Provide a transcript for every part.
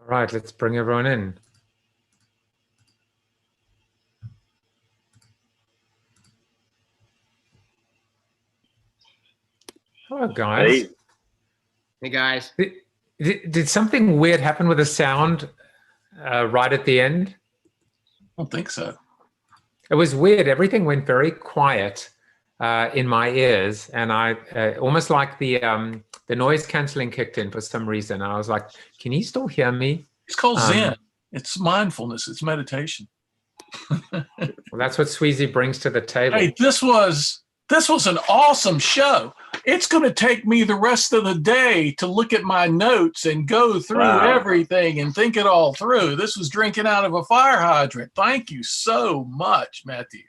All right, let's bring everyone in. Hello, guys. Hey guys. Did something weird happen with the sound right at the end? I don't think so. It was weird. Everything went very quiet in my ears, and I almost like the noise canceling kicked in for some reason. I was like, "Can you still hear me?" It's called Zen. It's mindfulness. It's meditation. Well, that's what Sweezey brings to the table. Hey, this was an awesome show. It's going to take me the rest of the day to look at my notes and go through everything and think it all through. This was drinking out of a fire hydrant. Thank you so much, Matthew.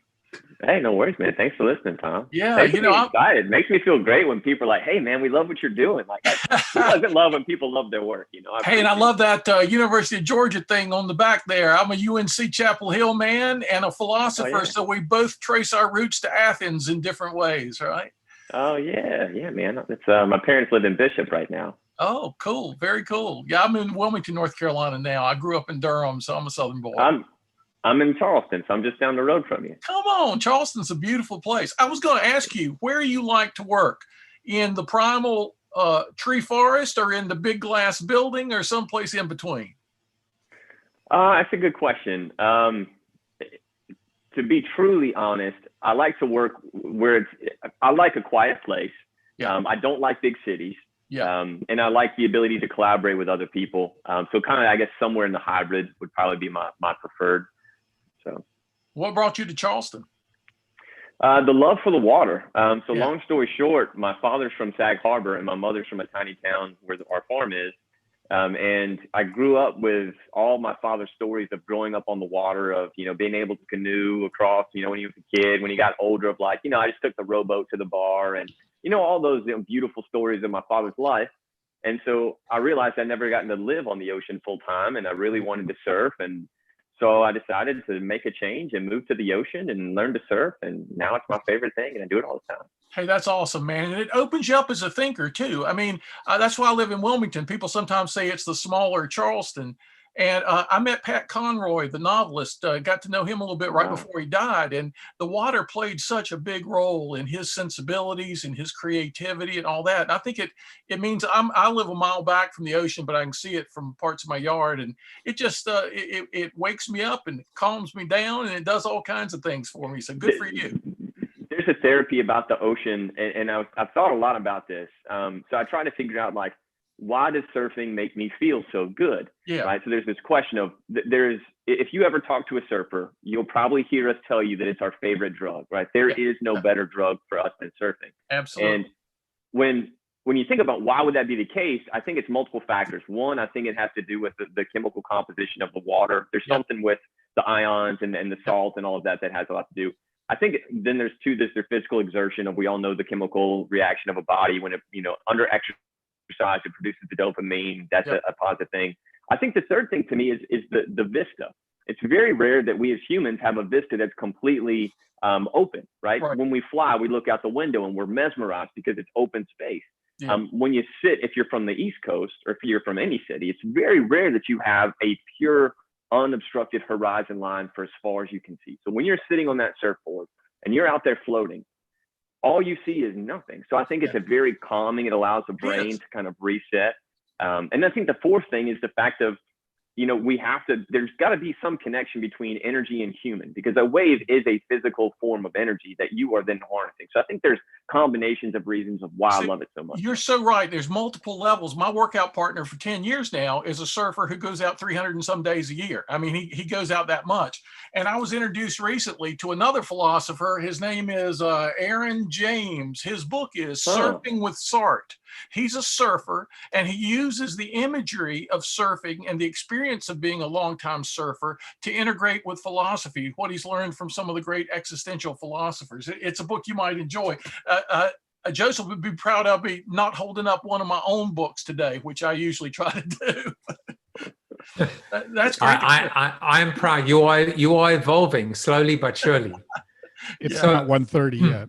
Hey, no worries, man. Thanks for listening, Tom. Yeah, I'm excited. It makes me feel great when people are like, "Hey, man, we love what you're doing." Like, who doesn't love when people love their work? You know. Hey, and I love that University of Georgia thing on the back there. I'm a UNC Chapel Hill man and a philosopher, so we both trace our roots to Athens in different ways, right? Oh yeah, man. It's my parents live in Bishop right now. Oh, cool, very cool. Yeah, I'm in Wilmington, North Carolina now. I grew up in Durham, so I'm a Southern boy. I'm in Charleston, so I'm just down the road from you. Come on, Charleston's a beautiful place. I was going to ask you, where you like to work? In the primal tree forest, or in the big glass building, or someplace in between? That's a good question. To be truly honest, I like to work where I like a quiet place. Yeah. I don't like big cities. Yeah. And I like the ability to collaborate with other people. So kind of, I guess, somewhere in the hybrid would probably be my preferred. So, what brought you to Charleston? The love for the water. Long story short, my father's from Sag Harbor and my mother's from a tiny town where our farm is. And I grew up with all my father's stories of growing up on the water, of, being able to canoe across, when he was a kid, when he got older, of like, I just took the rowboat to the bar, and, all those beautiful stories of my father's life. And so I realized I'd never gotten to live on the ocean full time, and I really wanted to surf. And so I decided to make a change and move to the ocean and learn to surf. And now it's my favorite thing, and I do it all the time. Hey, that's awesome, man. And it opens you up as a thinker too. I mean, that's why I live in Wilmington. People sometimes say it's the smaller Charleston. And I met Pat Conroy, the novelist, got to know him a little bit right before he died. And the water played such a big role in his sensibilities and his creativity and all that. And I think it means I live a mile back from the ocean, but I can see it from parts of my yard. And it just, it wakes me up and calms me down, and it does all kinds of things for me. So good for you. There's a therapy about the ocean, and I've thought a lot about this. So I try to figure out, like, why does surfing make me feel so good? Yeah. Right. So there's this question of if you ever talk to a surfer, you'll probably hear us tell you that it's our favorite drug, right? There is no better drug for us than surfing. Absolutely. And when you think about why would that be the case, I think it's multiple factors. One, I think it has to do with the chemical composition of the water. There's something with the ions and the salt and all of that has a lot to do. I think then there's their physical exertion of, we all know the chemical reaction of a body when it, under exercise, it produces the dopamine. That's a positive thing. I think the third thing to me is the vista. It's very rare that we as humans have a vista that's completely open, right? When we fly, we look out the window and we're mesmerized because it's open space. Yeah. When you sit, if you're from the East Coast or if you're from any city, it's very rare that you have a pure, unobstructed horizon line for as far as you can see. So when you're sitting on that surfboard and you're out there floating, all you see is nothing. So I think it's a very calming. It allows the brain to kind of reset. And I think the fourth thing is the fact of, there's got to be some connection between energy and human, because a wave is a physical form of energy that you are then harnessing. So I think there's combinations of reasons of why I love it so much. You're so right. There's multiple levels. My workout partner for 10 years now is a surfer who goes out 300 and some days a year. I mean, he goes out that much. And I was introduced recently to another philosopher. His name is Aaron James. His book is Surfing with Sartre. He's a surfer, and he uses the imagery of surfing and the experience of being a longtime surfer to integrate with philosophy, what he's learned from some of the great existential philosophers. It's a book you might enjoy. Joseph would be proud of me not holding up one of my own books today, which I usually try to do. That's great. I'm proud. You are evolving slowly but surely. It's not 1:30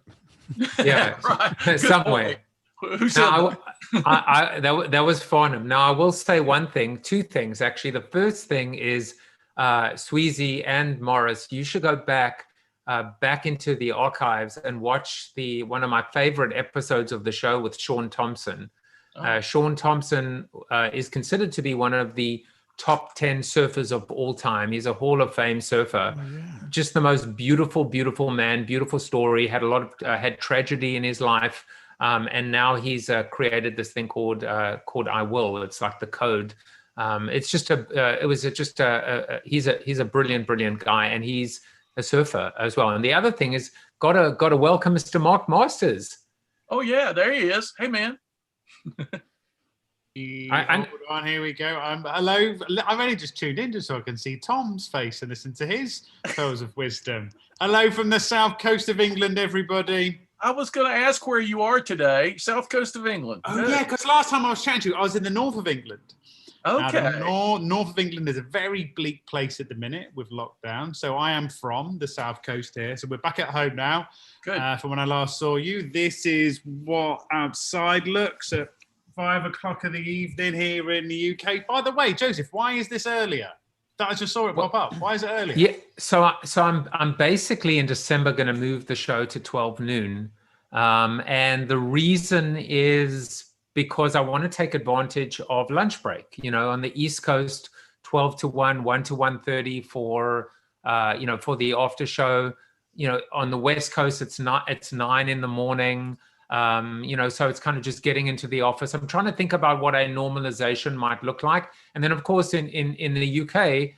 yet. Yeah, right. somewhere. Who said Now, that? that was Farnham. Now, I will say two things actually. The first thing is Sweezey and Morris, you should go back into the archives and watch one of my favorite episodes of the show with Sean Thompson. Sean Thompson is considered to be one of the top 10 surfers of all time. He's a Hall of Fame surfer. Oh, yeah. Just the most beautiful, beautiful man, beautiful story, had a lot of had tragedy in his life. And now he's created this thing called I Will. It's like the code. It's just he's a brilliant guy, and he's a surfer as well. And the other thing is got to welcome Mr. Mark Masters. Oh yeah, there he is. Hey man. Hold on, here we go. Hello. I've only just tuned in just so I can see Tom's face and listen to his pearls of wisdom. Hello from the south coast of England, everybody. I was going to ask where you are today, south coast of England. Oh, yeah, because last time I was chatting to you, I was in the north of England. Okay. Now, north of England is a very bleak place at the minute with lockdown. So I am from the south coast here. So we're back at home now. Good. From when I last saw you. This is what outside looks at 5 o'clock in the evening here in the UK. By the way, Joseph, why is this earlier? I just saw it pop up. Why is it earlier? Yeah, so I'm basically in December going to move the show to 12 noon. And the reason is because I want to take advantage of lunch break. You know, on the East Coast, 12 to 1, 1 to 1:30 for for the after show. You know, on the West Coast, it's 9 in the morning. So it's kind of just getting into the office. I'm trying to think about what a normalization might look like. And then, of course, in the UK,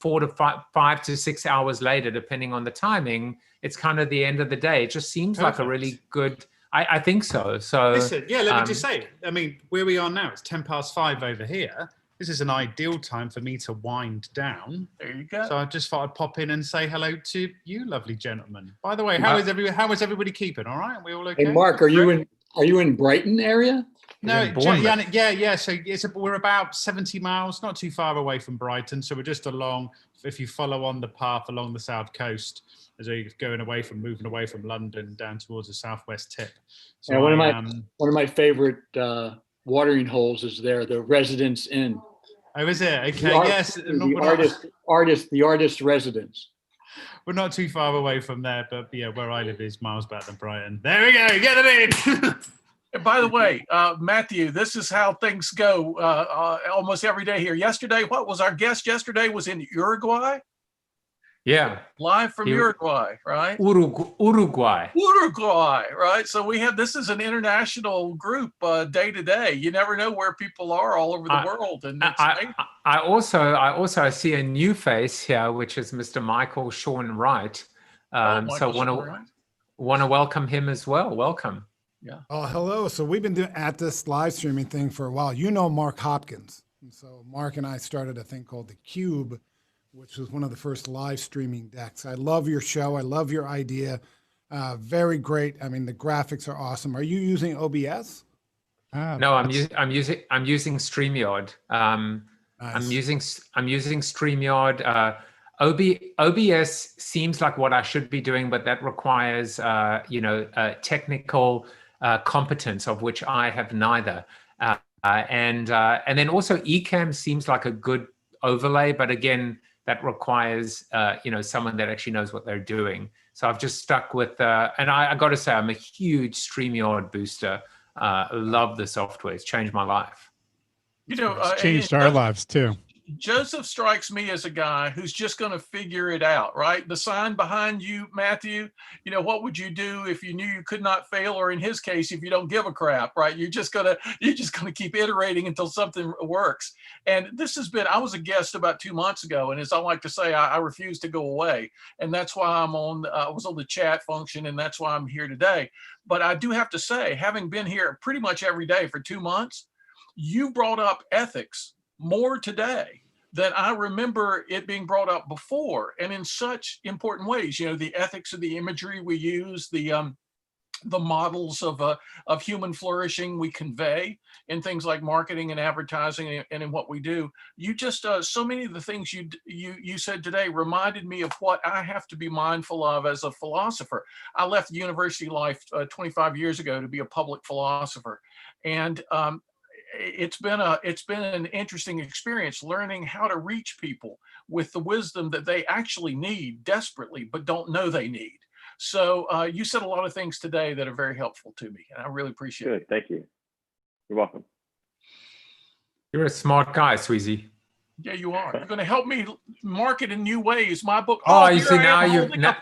4 to 5 to 6 hours later, depending on the timing, it's kind of the end of the day. It just seems like a really good, I think so. So listen, let me just say, I mean, where we are now, it's 5:10 over here. This is an ideal time for me to wind down. There you go. So I just thought I'd pop in and say hello to you, lovely gentlemen. By the way, how is everybody keeping? All right, we all okay? Hey, Mark, are you in Brighton area? No, yeah. So we're about 70 miles, not too far away from Brighton. So we're just along. If you follow on the path along the south coast, as you're moving away from London down towards the southwest tip. So yeah, one of my favorite watering holes is there, the Residence Inn. Oh, is it? Okay, yes. The artist residence. We're not too far away from there, but yeah, where I live is miles better than Brighton. There we go, get it in. And by the way, Matthew, this is how things go almost every day here. Yesterday, what was our guest yesterday was in Uruguay? Yeah. Live from Uruguay, right? Uruguay, right? So this is an international group day to day. You never know where people are all over the world. And I also see a new face here, which is Mr. Michael Sean Wright. So want to welcome him as well. Welcome. Yeah. Oh, hello. So we've been at this live streaming thing for a while. You know Mark Hopkins. And so Mark and I started a thing called The Cube, which was one of the first live streaming decks. I love your show. I love your idea. Very great. I mean, the graphics are awesome. Are you using OBS? No, I'm using StreamYard. Nice. I'm using StreamYard. OBS seems like what I should be doing, but that requires technical competence, of which I have neither. And then also Ecamm seems like a good overlay, but again, that requires someone that actually knows what they're doing. So I've just stuck with and I got to say, I'm a huge StreamYard booster. Love the software. It's changed my life. It's changed our lives too. Joseph strikes me as a guy who's just going to figure it out, right? The sign behind you, Matthew, what would you do if you knew you could not fail? Or in his case, if you don't give a crap, right? You're just going to keep iterating until something works. And I was a guest about 2 months ago. And as I like to say, I refuse to go away. And that's why I was on the chat function, and that's why I'm here today. But I do have to say, having been here pretty much every day for 2 months, you brought up ethics more today than I remember it being brought up before, and in such important ways. The ethics of the imagery we use, the the models of human flourishing we convey in things like marketing and advertising and in what we do. You just so many of the things you said today reminded me of what I have to be mindful of as a philosopher. I left university life 25 years ago to be a public philosopher, and it's been an interesting experience learning how to reach people with the wisdom that they actually need desperately but don't know they need. So you said a lot of things today that are very helpful to me, and I really appreciate it. Good, thank you. You're welcome. You're a smart guy, Sweezey. Yeah, you are. You're going to help me market in new ways. My book. Oh, you here see, I now am you've holding up,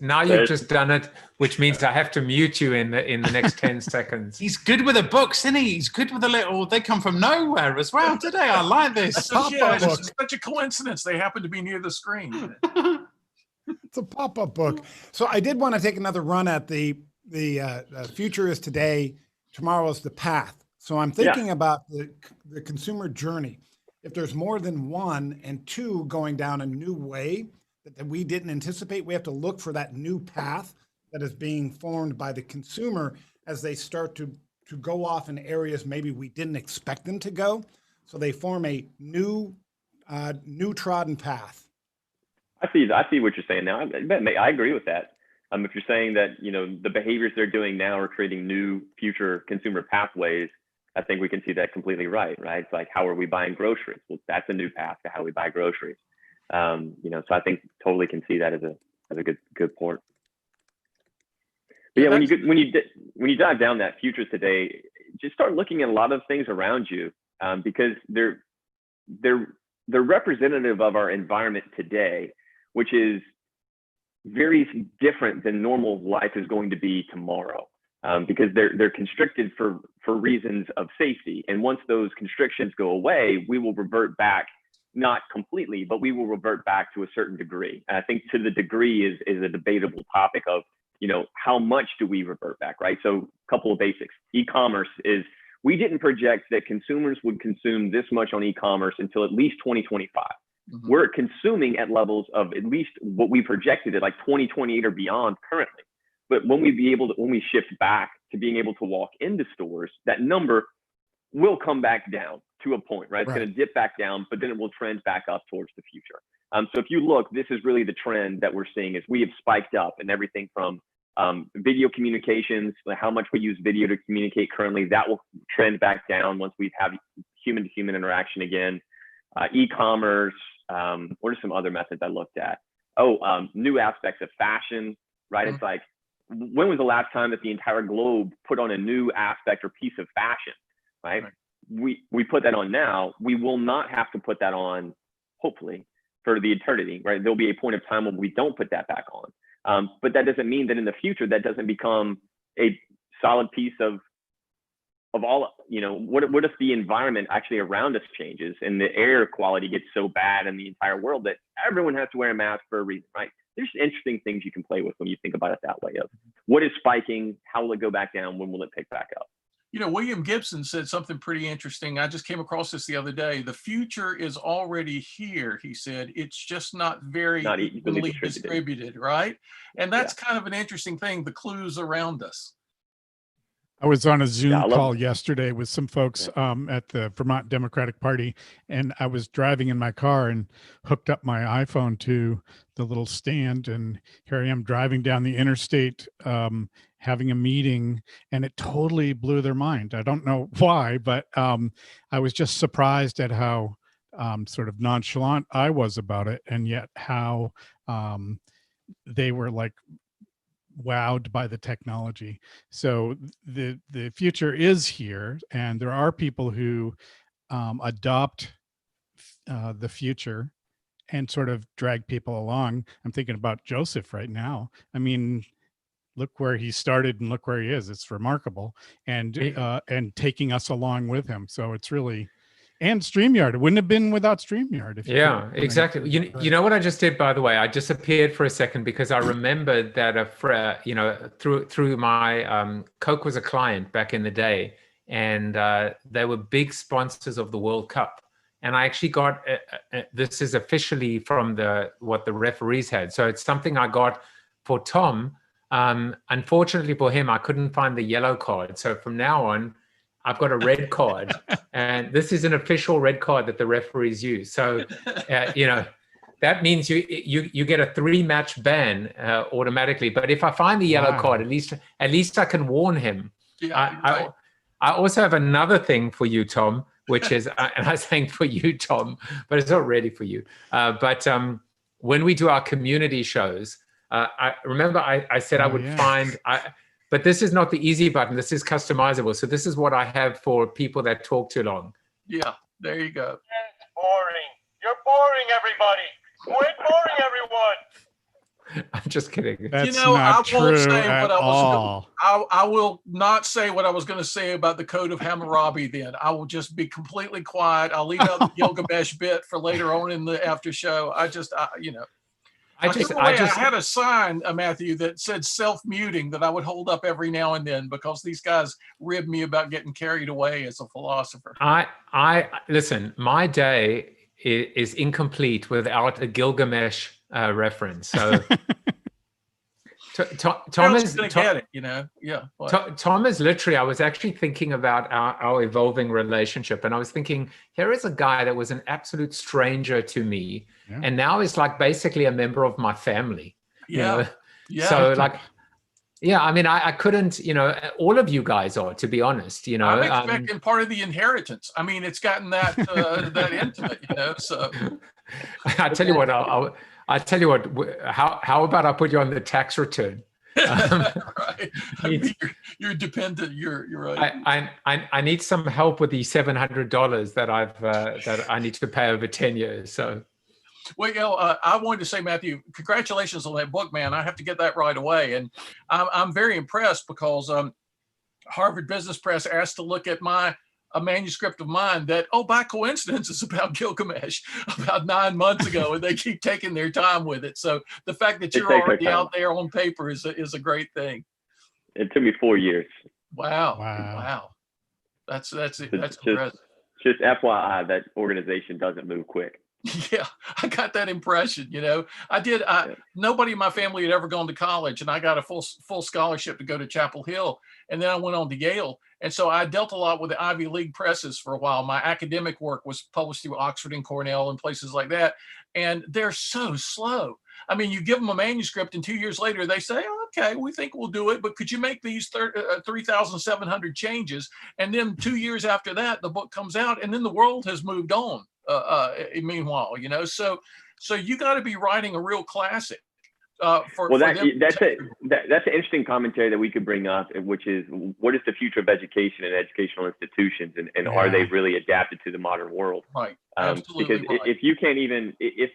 now you've just done it, which means I have to mute you in the next 10 seconds. He's good with the books, isn't he? He's good with the little. They come from nowhere as well today. I like this. Yeah, it's such a coincidence. They happen to be near the screen. It's a pop-up book. So I did want to take another run at the future is today, tomorrow is the path. So I'm thinking about the consumer journey. If there's more than one and two going down a new way that we didn't anticipate, we have to look for that new path that is being formed by the consumer as they start to go off in areas maybe we didn't expect them to go. So they form a new trodden path. I see what you're saying now. I agree with that. If you're saying that, the behaviors they're doing now are creating new future consumer pathways, I think we can see that completely right? It's like, how are we buying groceries? Well, that's a new path to how we buy groceries. So I think totally can see that as a good point. But yeah, when you dive down that futures today, just start looking at a lot of things around you, because they're representative of our environment today, which is very different than normal life is going to be tomorrow, because they're constricted for reasons of safety. And once those constrictions go away, we will revert back, not completely, but we will revert back to a certain degree. And I think to the degree is a debatable topic of, how much do we revert back, right? So a couple of basics. E-commerce is, we didn't project that consumers would consume this much on e-commerce until at least 2025. Mm-hmm. We're consuming at levels of at least what we projected at like 2028 or beyond currently. But when we shift back to being able to walk into stores, that number will come back down to a point, right? It's going to dip back down, but then it will trend back up towards the future. So if you look, this is really the trend that we're seeing is we have spiked up in everything from video communications, like how much we use video to communicate currently, that will trend back down once we have human to human interaction again. E-commerce, what are some other methods I looked at? New aspects of fashion, right? Mm-hmm. It's like, when was the last time that the entire globe put on a new aspect or piece of fashion, right? We put that on now. We will not have to put that on, hopefully, for the eternity, right? There'll be a point of time when we don't put that back on. But that doesn't mean that in the future, that doesn't become a solid piece of all, what if the environment actually around us changes and the air quality gets so bad in the entire world that everyone has to wear a mask for a reason, right? There's interesting things you can play with when you think about it that way of what is spiking, how will it go back down, when will it pick back up? William Gibson said something pretty interesting. I just came across this the other day. The future is already here, he said. It's just not evenly distributed, right? And that's kind of an interesting thing, the clues around us. I was on a Zoom call yesterday with some folks at the Vermont Democratic Party, and I was driving in my car and hooked up my iPhone to the little stand, and here I am driving down the interstate, having a meeting, and it totally blew their mind. I don't know why, but I was just surprised at how sort of nonchalant I was about it, and yet how they were like wowed by the technology. So the future is here, and there are people who adopt the future and sort of drag people along. I'm thinking about Joseph right now. I mean, look where he started and look where he is. It's remarkable, and taking us along with him. So it's really, and StreamYard. It wouldn't have been without StreamYard. Exactly. You know what I just did, by the way? I disappeared for a second because I remembered that through my Coke was a client back in the day, and they were big sponsors of the World Cup. And I actually got this is officially from what the referees had. So it's something I got for Tom, unfortunately for him, I couldn't find the yellow card. So from now on, I've got a red card, and this is an official red card that the referees use. So, that means you get a 3-match ban automatically. But if I find the yellow card, at least I can warn him. Yeah, I also have another thing for you, Tom, which is, and I'm saying for you, Tom, but it's not really for you. But when we do our community shows, I remember I said I would find, but this is not the easy button. This is customizable. So this is what I have for people that talk too long. Yeah, there you go. It's boring. You're boring, everybody. Quit boring everyone. I'm just kidding. That's I not won't true say at what I was. all. I will not say what I was going to say about the Code of Hammurabi. Then I will just be completely quiet. I'll leave out the Gilgamesh bit for later on in the after show. I had a sign, Matthew, that said self-muting that I would hold up every now and then because these guys rib me about getting carried away as a philosopher. I listen. My day is incomplete without a Gilgamesh reference. So Tom is going to get it, Yeah. Tom is literally. I was actually thinking about our evolving relationship, and I was thinking, here is a guy that was an absolute stranger to me, and now is like basically a member of my family. Yeah. So like. Yeah, I mean, I couldn't, all of you guys are, to be honest, I'm expecting part of the inheritance. I mean, it's gotten that that intimate, so. I tell you what, I tell you what, how about I put you on the tax return? Right. I mean, you're dependent. You're right. I need some help with the $700 that I need to pay over 10 years. So. Well, I wanted to say, Matthew, congratulations on that book, man. I have to get that right away. And I'm very impressed because Harvard Business Press asked to look at a manuscript of mine that, by coincidence, is about Gilgamesh about 9 months ago, and they keep taking their time with it. So the fact that you're already out there on paper is a great thing. It took me 4 years. Wow. That's impressive. Just FYI, that organization doesn't move quick. Yeah, I got that impression. Nobody in my family had ever gone to college, and I got a full scholarship to go to Chapel Hill, and then I went on to Yale. And so I dealt a lot with the Ivy League presses for a while. My academic work was published through Oxford and Cornell and places like that, and they're so slow. I mean, you give them a manuscript, and 2 years later they say, okay, we think we'll do it, but could you make these 3,700 changes? And then 2 years after that, the book comes out, and then the world has moved on. Meanwhile, so you got to be writing a real classic. That's an interesting commentary that we could bring up, which is what is the future of education and educational institutions, and are they really adapted to the modern world? Right. Because if you can't even, if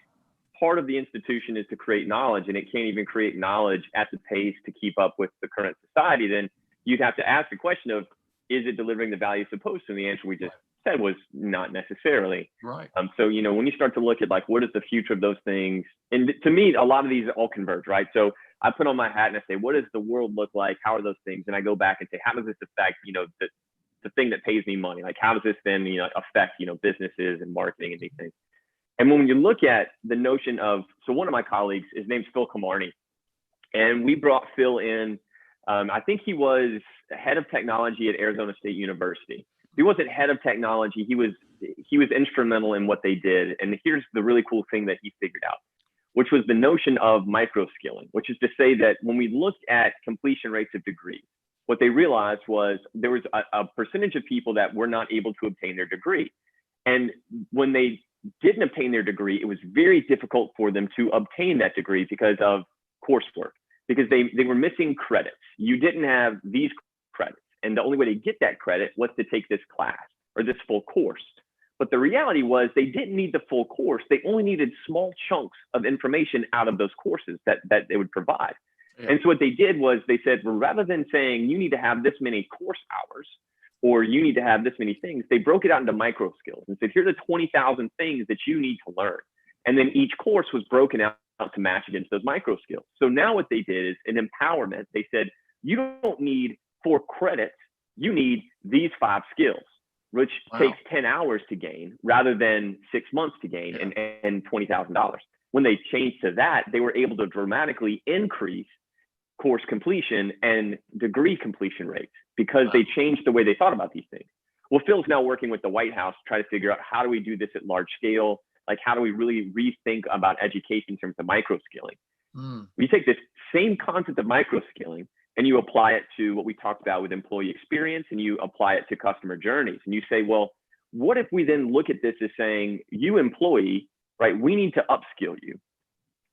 part of the institution is to create knowledge and it can't even create knowledge at the pace to keep up with the current society, then you'd have to ask the question of, is it delivering the value supposed to? And the answer we just said was not necessarily. Right. So, when you start to look at like, what is the future of those things? And to me, a lot of these all converge, right? So I put on my hat and I say, what does the world look like? How are those things? And I go back and say, how does this affect, the thing that pays me money? Like, how does this then, affect, businesses and marketing and these things? And when you look at the notion of, so one of my colleagues, his name's Phil Comarny, and we brought Phil in. I think he was head of technology at Arizona State University. He wasn't head of technology. He was instrumental in what they did. And here's the really cool thing that he figured out, which was the notion of micro-skilling, which is to say that when we looked at completion rates of degrees, what they realized was there was a percentage of people that were not able to obtain their degree. And when they didn't obtain their degree, it was very difficult for them to obtain that degree because of coursework, because they were missing credits. You didn't have these credits. And the only way to get that credit was to take this class or this full course. But the reality was they didn't need the full course. They only needed small chunks of information out of those courses that they would provide. Yeah. And so what they did was they said, well, rather than saying you need to have this many course hours or you need to have this many things, they broke it out into micro skills and said, here are the 20,000 things that you need to learn. And then each course was broken out to match against those micro skills. So now what they did is an empowerment. They said, you don't need 4 credits, you need these 5 skills, which takes 10 hours to gain rather than 6 months to gain and $20,000. when they changed to that, they were able to dramatically increase course completion and degree completion rates because they changed the way they thought about these things. Well, Phil's now working with the White House to try to figure out how do we do this at large scale? Like, how do we really rethink about education in terms of micro-skilling? You take this same concept of micro-skilling and you apply it to what we talked about with employee experience, and you apply it to customer journeys. And you say, well, what if we then look at this as saying, you employee, right, we need to upskill you.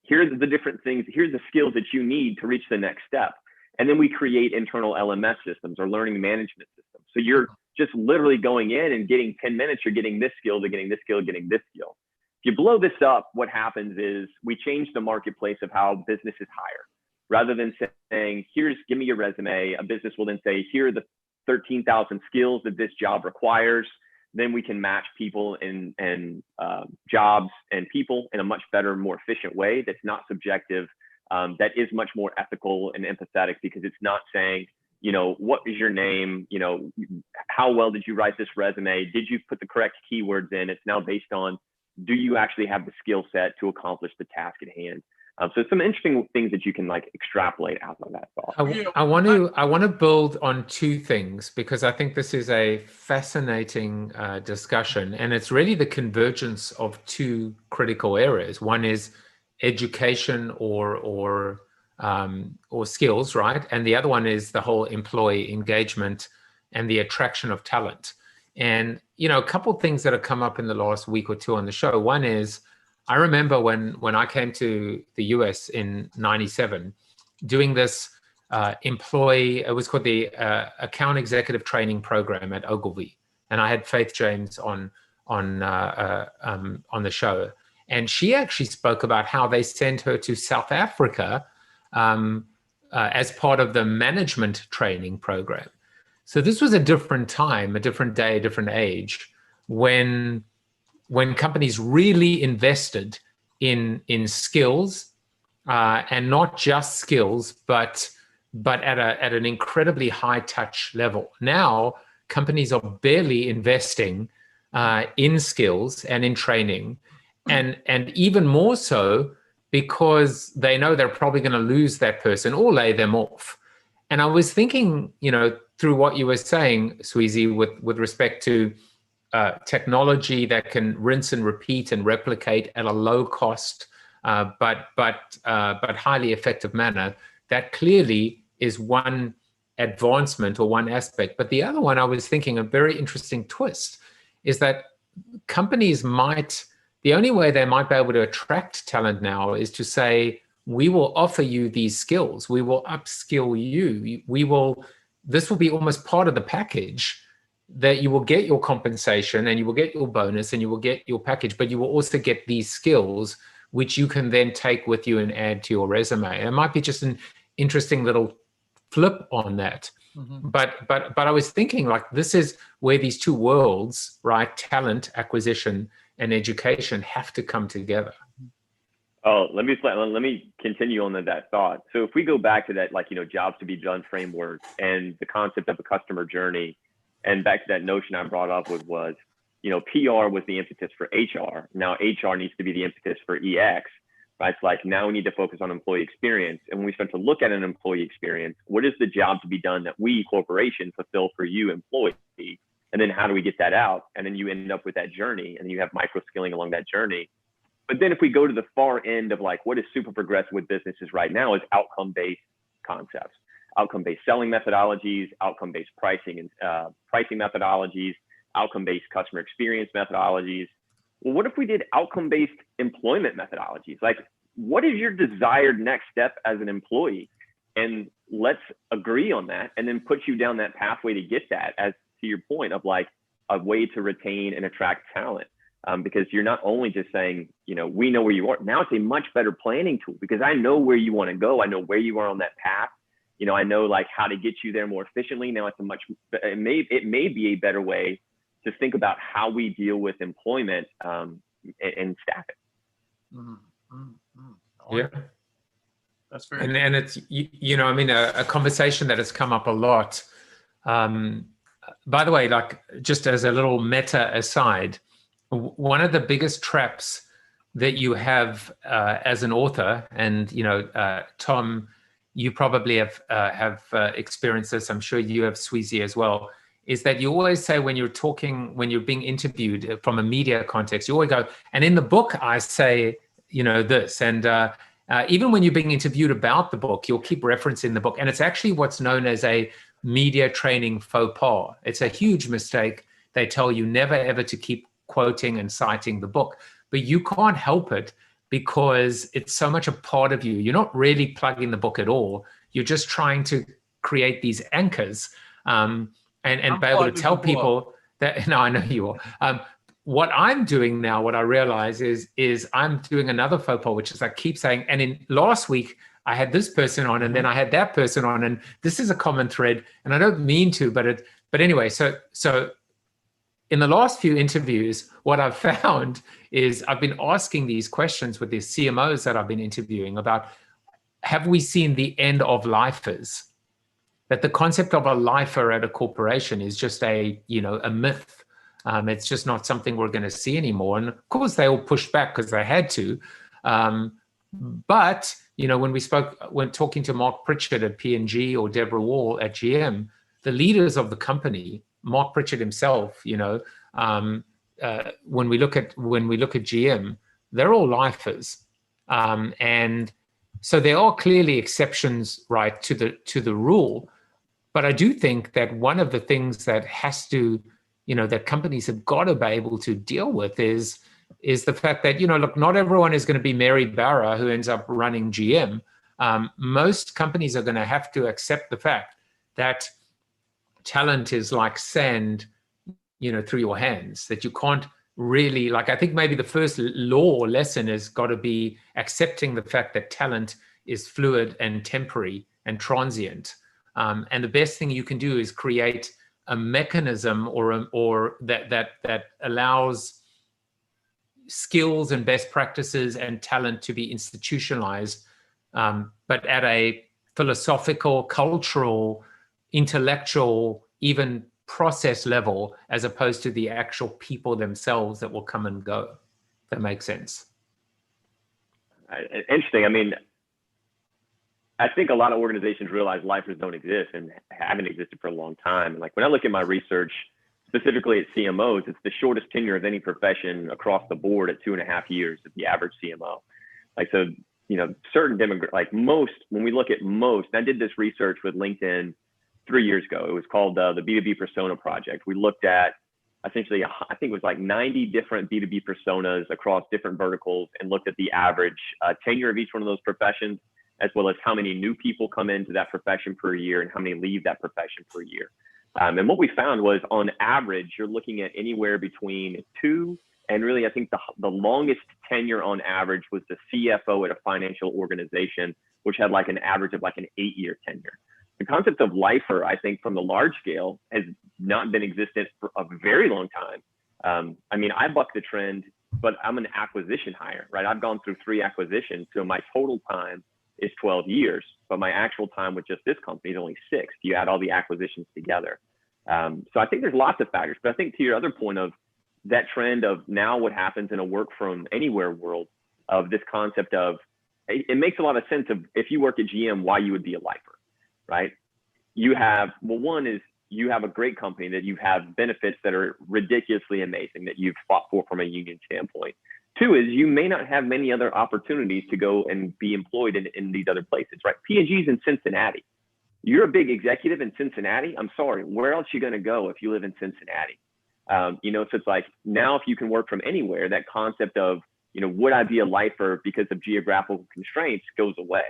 Here's the different things, here's the skills that you need to reach the next step. And then we create internal LMS systems or learning management systems. So you're just literally going in and getting 10 minutes, you're getting this skill, to getting this skill, getting this skill. If you blow this up, what happens is we change the marketplace of how businesses hire. Rather than saying, give me your resume, a business will then say, here are the 13,000 skills that this job requires. Then we can match people and jobs and people in a much better, more efficient way that's not subjective, that is much more ethical and empathetic, because it's not saying, what is your name? How well did you write this resume? Did you put the correct keywords in? It's now based on, do you actually have the skill set to accomplish the task at hand? So some interesting things that you can extrapolate out of that thought. I want to build on two things, because I think this is a fascinating discussion, and it's really the convergence of two critical areas. One is education or skills, right? And the other one is the whole employee engagement and the attraction of talent. And a couple of things that have come up in the last week or two on the show. One is, I remember when I came to the US in '97, doing this it was called the Account Executive Training Program at Ogilvy, and I had Faith James on the show, and she actually spoke about how they sent her to South Africa as part of the management training program. So this was a different time, a different day, a different age, when companies really invested in skills, and not just skills, but at an incredibly high touch level. Now, companies are barely investing in skills and in training, and even more so because they know they're probably going to lose that person or lay them off. And I was thinking, through what you were saying, Sweezey, with respect to technology that can rinse and repeat and replicate at a low cost, but highly effective manner, that clearly is one advancement or one aspect. But the other one, I was thinking, a very interesting twist, is that companies the only way they might be able to attract talent now is to say, we will offer you these skills, we will upskill you, this will be almost part of the package, that you will get your compensation and you will get your bonus and you will get your package, but you will also get these skills, which you can then take with you and add to your resume. It might be just an interesting little flip on that. Mm-hmm. But I was thinking, this is where these two worlds, right, talent acquisition and education, have to come together. Oh, let me continue on that thought. So if we go back to that, jobs to be done framework and the concept of a customer journey, and back to that notion I brought up was, PR was the impetus for HR. Now HR needs to be the impetus for EX, right? It's now we need to focus on employee experience. And when we start to look at an employee experience, what is the job to be done that we, corporation, fulfill for you, employee? And then how do we get that out? And then you end up with that journey, and then you have micro-skilling along that journey. But then if we go to the far end of what is super progressive with businesses right now, is outcome-based concepts. Outcome-based selling methodologies, outcome-based pricing and pricing methodologies, outcome-based customer experience methodologies. Well, what if we did outcome-based employment methodologies? What is your desired next step as an employee? And let's agree on that, and then put you down that pathway to get that, as to your point of a way to retain and attract talent. Because you're not only just saying, we know where you are. Now it's a much better planning tool, because I know where you want to go. I know where you are on that path. I know how to get you there more efficiently. Now it's it may be a better way to think about how we deal with employment and staffing. Mm-hmm. Yeah, that's very. And it's a conversation that has come up a lot. By the way, just as a little meta aside, one of the biggest traps that you have as an author, and Tom, you probably have experienced this. I'm sure you have, Sweezey, as well. Is that you always say when you're talking, when you're being interviewed from a media context, you always go, and in the book I say, this, and even when you're being interviewed about the book, you'll keep referencing the book, and it's actually what's known as a media training faux pas. It's a huge mistake. They tell you never ever to keep quoting and citing the book, but you can't help it because it's so much a part of you. You're not really plugging the book at all. You're just trying to create these anchors and be able to tell people that, no, I know you are. What I'm doing now, what I realize is I'm doing another faux pas, which is I keep saying, and in last week, I had this person on, and then I had that person on, and this is a common thread, and I don't mean to, but anyway, so in the last few interviews, what I've found is I've been asking these questions with these CMOs that I've been interviewing about, have we seen the end of lifers? That the concept of a lifer at a corporation is just a myth. It's just not something we're going to see anymore. And of course, they all pushed back because they had to. But when talking to Mark Pritchard at P&G or Deborah Wall at GM, the leaders of the company, Mark Pritchard himself, when we look at GM, they're all lifers, and so there are clearly exceptions, right, to the rule. But I do think that one of the things that has to, that companies have got to be able to deal with is the fact that, look, not everyone is going to be Mary Barra who ends up running GM. Most companies are going to have to accept the fact that talent is like sand, through your hands, that you can't really, I think maybe the first law or lesson has got to be accepting the fact that talent is fluid and temporary and transient. And the best thing you can do is create a mechanism or that allows skills and best practices and talent to be institutionalized, but at a philosophical, cultural, intellectual, even process level, as opposed to the actual people themselves that will come and go. If that makes sense. Interesting. I mean, I think a lot of organizations realize lifers don't exist and haven't existed for a long time. And when I look at my research, specifically at CMOs, it's the shortest tenure of any profession across the board at 2.5 years of the average CMO. Certain most, when we look at most, I did this research with LinkedIn 3 years ago. It was called the B2B Persona Project. We looked at essentially, I think it was 90 different B2B personas across different verticals and looked at the average tenure of each one of those professions, as well as how many new people come into that profession per year and how many leave that profession per year. And what we found was, on average, you're looking at anywhere between 2 and really, I think the longest tenure on average was the CFO at a financial organization, which had an average of an 8-year tenure. The concept of lifer, I think, from the large scale has not been existent for a very long time. I mean, I buck the trend, but I'm an acquisition hire, right? I've gone through 3 acquisitions, so my total time is 12 years, but my actual time with just this company is only 6. If you add all the acquisitions together. So I think there's lots of factors, but I think to your other point of that trend of now what happens in a work from anywhere world, of this concept of, it makes a lot of sense of, if you work at GM, why you would be a lifer, right? You have, one is you have a great company that you have benefits that are ridiculously amazing that you've fought for from a union standpoint. 2 is you may not have many other opportunities to go and be employed in these other places, right? P&G's in Cincinnati. You're a big executive in Cincinnati. I'm sorry, where else are you going to go if you live in Cincinnati? So it's now if you can work from anywhere, that concept of, would I be a lifer because of geographical constraints goes away.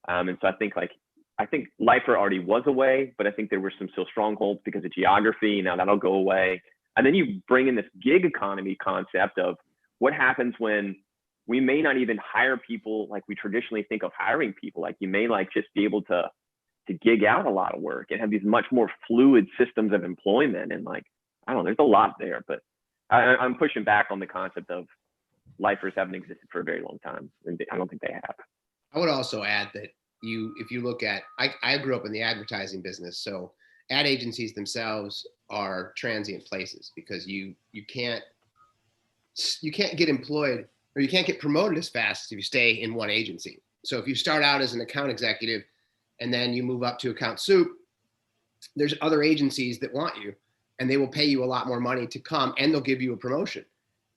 And so I think lifer already was away, but I think there were some still strongholds because of geography. Now that'll go away. And then you bring in this gig economy concept of what happens when we may not even hire people like we traditionally think of hiring people. You may just be able to gig out a lot of work and have these much more fluid systems of employment. And I don't know, there's a lot there, but I'm pushing back on the concept of lifers haven't existed for a very long time. And I don't think they have. I would also add that if you look at, I grew up in the advertising business, so ad agencies themselves are transient places because you can't get employed or you can't get promoted as fast as if you stay in one agency. So if you start out as an account executive and then you move up to account soup, there's other agencies that want you and they will pay you a lot more money to come and they'll give you a promotion.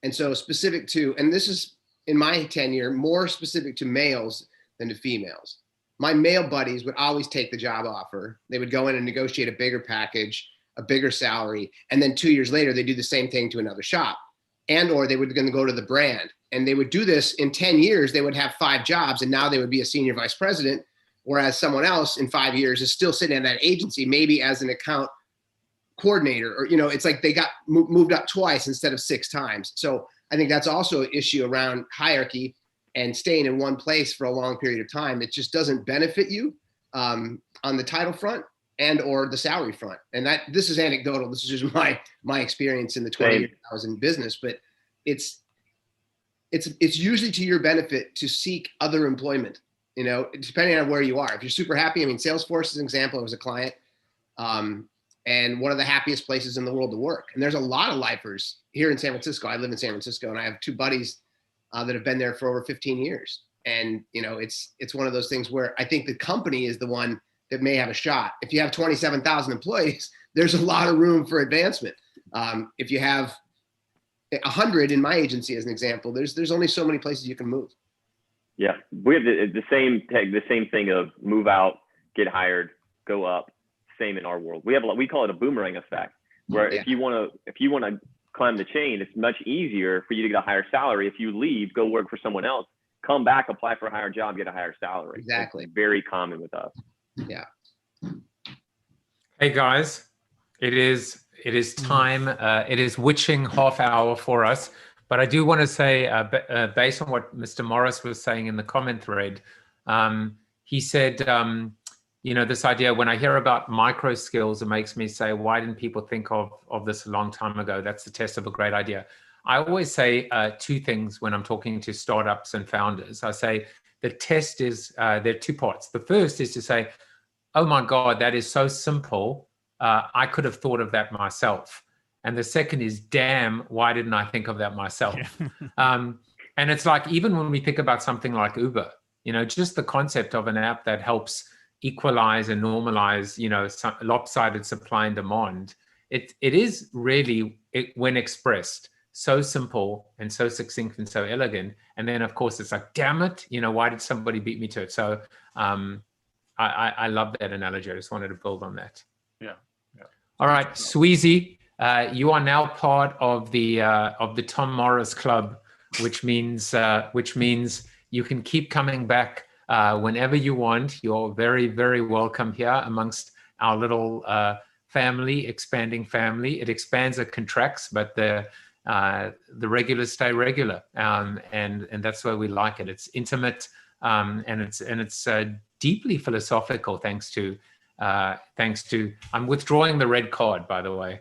And so specific to, and this is in my tenure, more specific to males than to females. My male buddies would always take the job offer. They would go in and negotiate a bigger package, a bigger salary. And then 2 years later, they do the same thing to another shop. And, or they would going to go to the brand, and they would do this in 10 years. They would have 5 jobs and now they would be a senior vice president. Whereas someone else in 5 years is still sitting in that agency, maybe as an account coordinator, or, you know, it's like they got moved up twice instead of 6 times. So I think that's also an issue around hierarchy and staying in one place for a long period of time. It just doesn't benefit you on the title front and or the salary front. And that, this is anecdotal. This is just my experience in the 20 years I was in business, but it's usually to your benefit to seek other employment, you know, depending on where you are. If you're super happy, I mean, Salesforce is an example. I was a client and one of the happiest places in the world to work. And there's a lot of lifers here in San Francisco. I live in San Francisco and I have 2 buddies that have been there for over 15 years. And, you know, it's one of those things where I think the company is the one that may have a shot. If you have 27,000 employees, there's a lot of room for advancement. If you have 100 in my agency, as an example, there's only so many places you can move. Yeah, we have the same thing of move out, get hired, go up. Same in our world. We call it a boomerang effect, where if you want to climb the chain, it's much easier for you to get a higher salary. If you leave, go work for someone else, come back, apply for a higher job, get a higher salary. Exactly. It's very common with us. Yeah. Hey guys, it is time. It is witching half hour for us. But I do want to say, based on what Mr. Morris was saying in the comment thread, he said, you know, this idea, when I hear about micro skills, it makes me say, why didn't people think of this a long time ago? That's the test of a great idea. I always say 2 things when I'm talking to startups and founders. I say the test is, there are 2 parts. The first is to say, oh my God, that is so simple. I could have thought of that myself. And the second is, damn, why didn't I think of that myself? And it's like, even when we think about something like Uber, you know, just the concept of an app that helps equalize and normalize, you know, lopsided supply and demand. It is really, when expressed, so simple and so succinct and so elegant. And then of course it's like, damn it, you know, why did somebody beat me to it? So I love that analogy. I just wanted to build on that. Yeah. All right, Sweezey, you are now part of the Tom Morris Club, which means you can keep coming back whenever you want. You're very, very welcome here amongst our little family, expanding family. It expands, it contracts, but the regulars stay regular, and that's why we like it. It's intimate, and it's deeply philosophical. Thanks to I'm withdrawing the red card, by the way.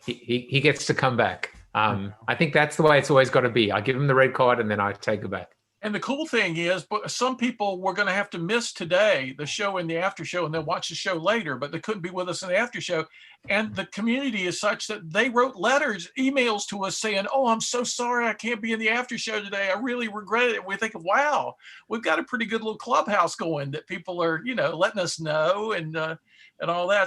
He gets to come back. I think that's the way it's always got to be. I give him the red card and then I take it back. And the cool thing is, but some people were going to have to miss today, the show and the after show, and they'll watch the show later, but they couldn't be with us in the after show. And the community is such that they wrote letters, emails to us saying, oh, I'm so sorry I can't be in the after show today. I really regret it. We think, wow, we've got a pretty good little clubhouse going that people are, you know, letting us know and all that.